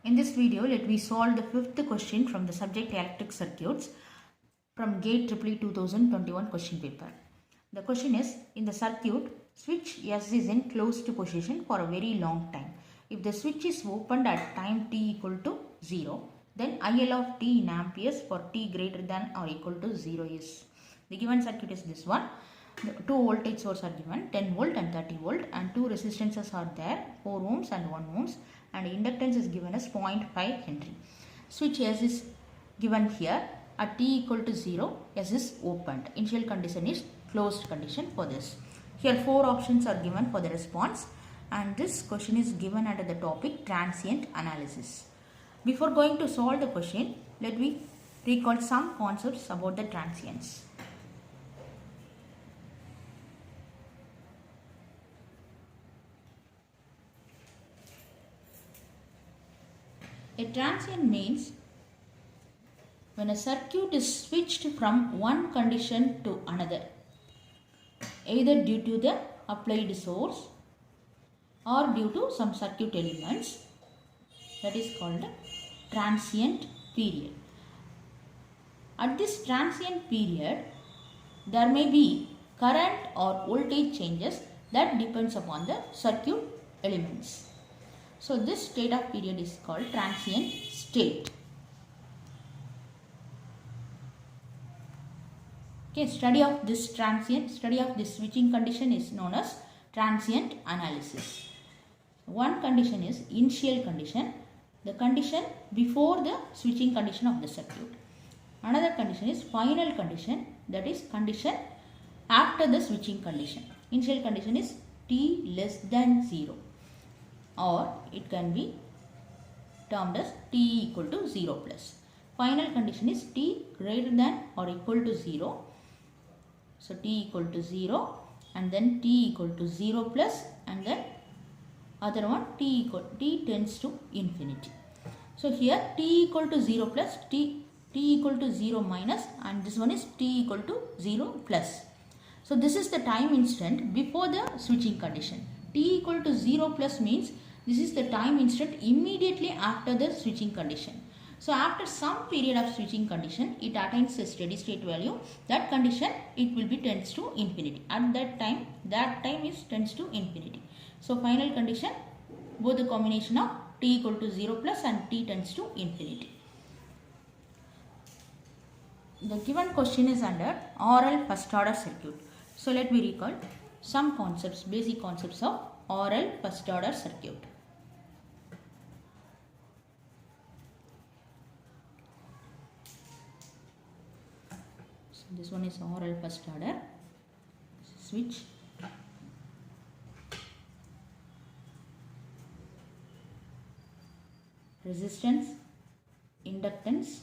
In this video, let me solve the fifth question from the subject electric circuits from GATE EEE 2021 question paper. The question is, in the circuit, switch S is in closed position for a very long time. If the switch is opened at time t equal to 0, then IL of t in amperes for t greater than or equal to 0 is. The given circuit is this one. The two voltage sources are given, 10 volt and 30 volt, and two resistances are there, 4 ohms and 1 ohms, and inductance is given as 0.5 Henry. Switch S is given here. At t equal to 0, S is opened. Initial condition is closed condition for this. Here 4 options are given for the response, and this question is given under the topic transient analysis. Before going to solve the question, let me recall some concepts about the transients. A transient means when a circuit is switched from one condition to another, either due to the applied source or due to some circuit elements, that is called transient period. At this transient period, there may be current or voltage changes that depends upon the circuit elements. So this state of period is called transient state. Okay, study of this switching condition is known as transient analysis. One condition is initial condition, the condition before the switching condition of the circuit. Another condition is final condition, that is condition after the switching condition. Initial condition is t less than 0, or it can be termed as t equal to 0 plus. Final condition is t greater than or equal to 0. So t equal to 0, and then t equal to 0 plus, and then other one t tends to infinity. So here t equal to 0 plus, t equal to 0 minus, and this one is t equal to 0 plus. So this is the time instant before the switching condition. T equal to 0 plus means this is the time instant immediately after the switching condition. So after some period of switching condition, it attains a steady state value. That condition, it will be tends to infinity. At that time is tends to infinity. So final condition, both the combination of t equal to 0 plus and t tends to infinity. The given question is under RL first order circuit. So let me recall some concepts, basic concepts of RL first order circuit. So this one is RL first order switch. Resistance, inductance,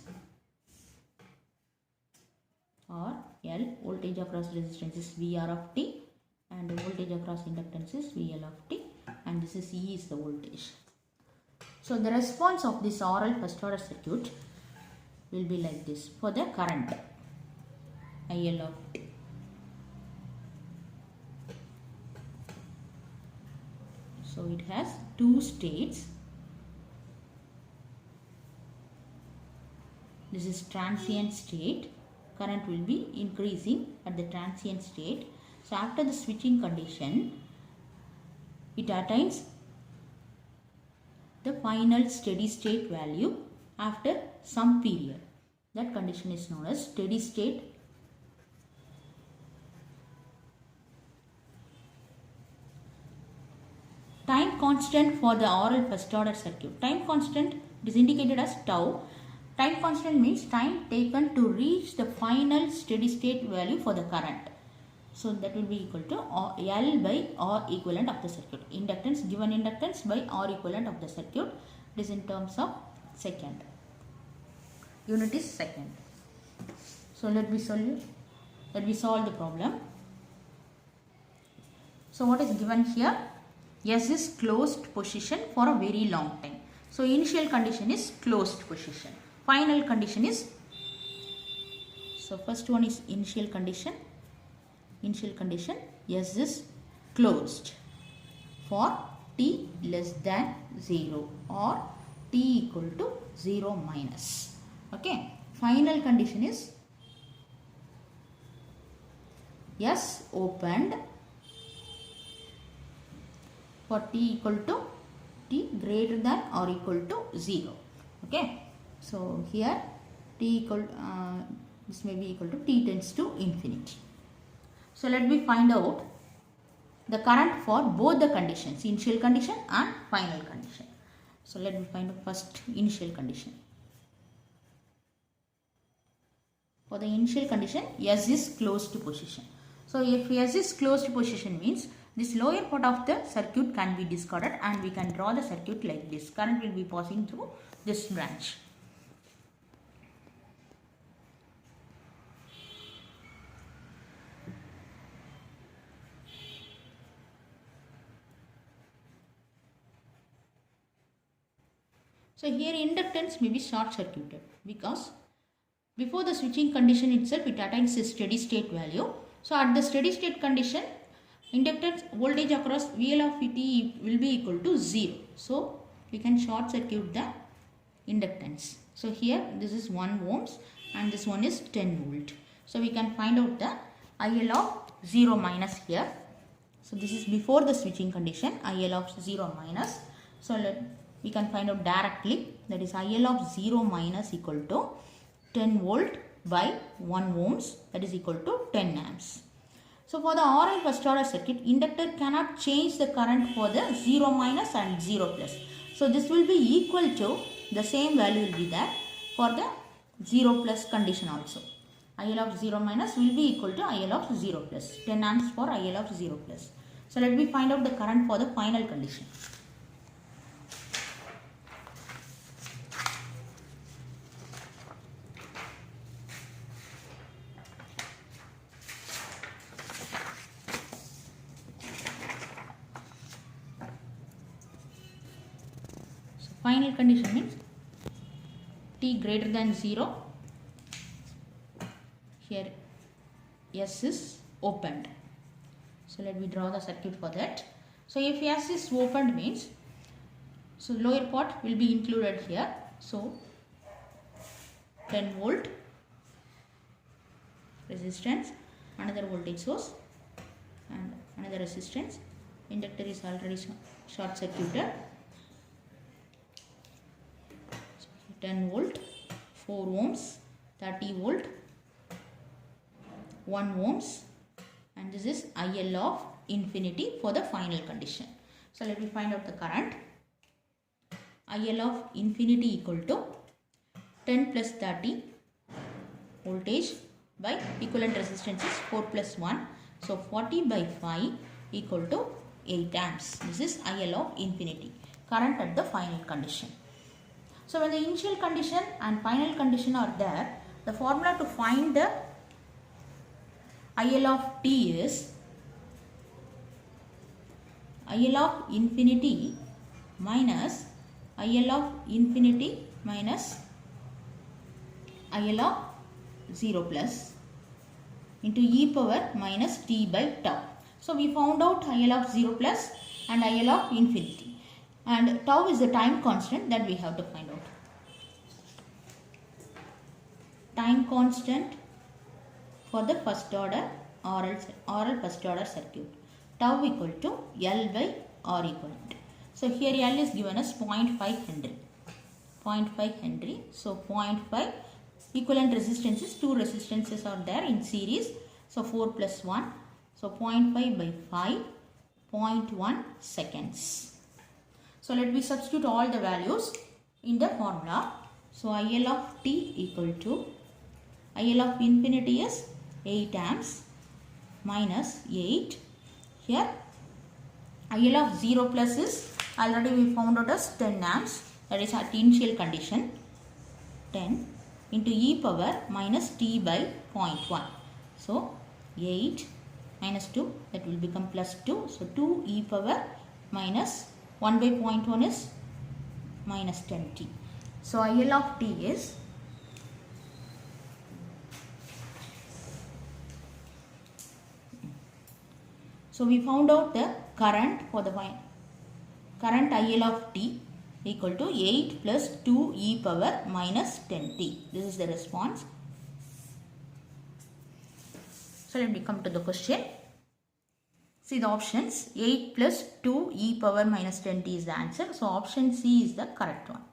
or L, voltage across resistance is VR of t, and voltage across inductance is VL of t, and this is E is the voltage. So the response of this RL first order circuit will be like this for the current IL of t. So it has two states. This is transient state. Current will be increasing at the transient state. So after the switching condition, it attains the final steady state value after some period. That condition is known as steady state. Time constant for the RL first order circuit. Time constant is indicated as tau. Time constant means time taken to reach the final steady state value for the current. So that will be equal to L by R equivalent of the circuit. Inductance, given inductance by R equivalent of the circuit. It is in terms of second. Unit is second. So let me solve the problem. So what is given here? S is closed position for a very long time. So initial condition is closed position. Final condition is, so first one is initial condition. Initial condition, S is closed for t less than 0 or t equal to 0 minus. Okay. Final condition is S opened for t equal to t greater than or equal to 0. Okay. So here t equal this may be equal to t tends to infinity. So let me find out the current for both the conditions, initial condition and final condition. So let me find out first initial condition. For the initial condition, S is closed position. So if S is closed position means this lower part of the circuit can be discarded and we can draw the circuit like this. Current will be passing through this branch. So here inductance may be short circuited because before the switching condition itself it attains a steady state value. So at the steady state condition, inductance voltage across VL of T will be equal to 0. So we can short circuit the inductance. So here this is 1 ohms and this one is 10 volt. So we can find out the IL of 0 minus here. So this is before the switching condition, IL of 0 minus. So we can find out directly, that is IL of 0 minus equal to 10 volt by 1 ohms, that is equal to 10 amps. So for the RL first order circuit, inductor cannot change the current for the 0 minus and 0 plus. So this will be equal to the same value will be there for the 0 plus condition also. IL of 0 minus will be equal to IL of 0 plus, 10 amps for IL of 0 plus. So let me find out the current for the final condition. Final condition means t greater than 0, here S is opened. So let me draw the circuit for that. So if S is opened means, so lower part will be included here. So 10 volt resistance, another voltage source and another resistance. Inductor is already short circuited. 10 volt, 4 ohms, 30 volt, 1 ohms, and this is IL of infinity for the final condition. So let me find out the current. IL of infinity equal to 10 plus 30 voltage by equivalent resistance is 4 plus 1. So 40 by 5 equal to 8 amps. This is IL of infinity, current at the final condition. So when the initial condition and final condition are there, the formula to find the IL of t is IL of infinity minus IL of infinity minus IL of 0 plus into e power minus t by tau. So we found out IL of 0 plus and IL of infinity. And tau is the time constant that we have to find out. Time constant for the first order RL first order circuit. Tau equal to L by R equivalent. So here L is given as 0.5 Henry. 0.5 Henry. So 0.5 equivalent resistances. Two resistances are there in series. So 4 plus 1. So 0.5 by 5. 0.1 seconds. So let me substitute all the values in the formula. So IL of t equal to IL of infinity is 8 amps minus 8. Here IL of 0 plus is already we found out as 10 amps, that is at initial condition, 10 into e power minus t by 0.1. So 8 minus 2, that will become plus 2. So 2 e power minus 1 by 0.1 is minus 10t. So IL of t is So we found out the current for the current IL of t equal to 8 plus 2 e power minus 10t. This is the response. So let me come to the question. See the options. 8 plus 2 e power minus 10t is the answer. So option C is the correct one.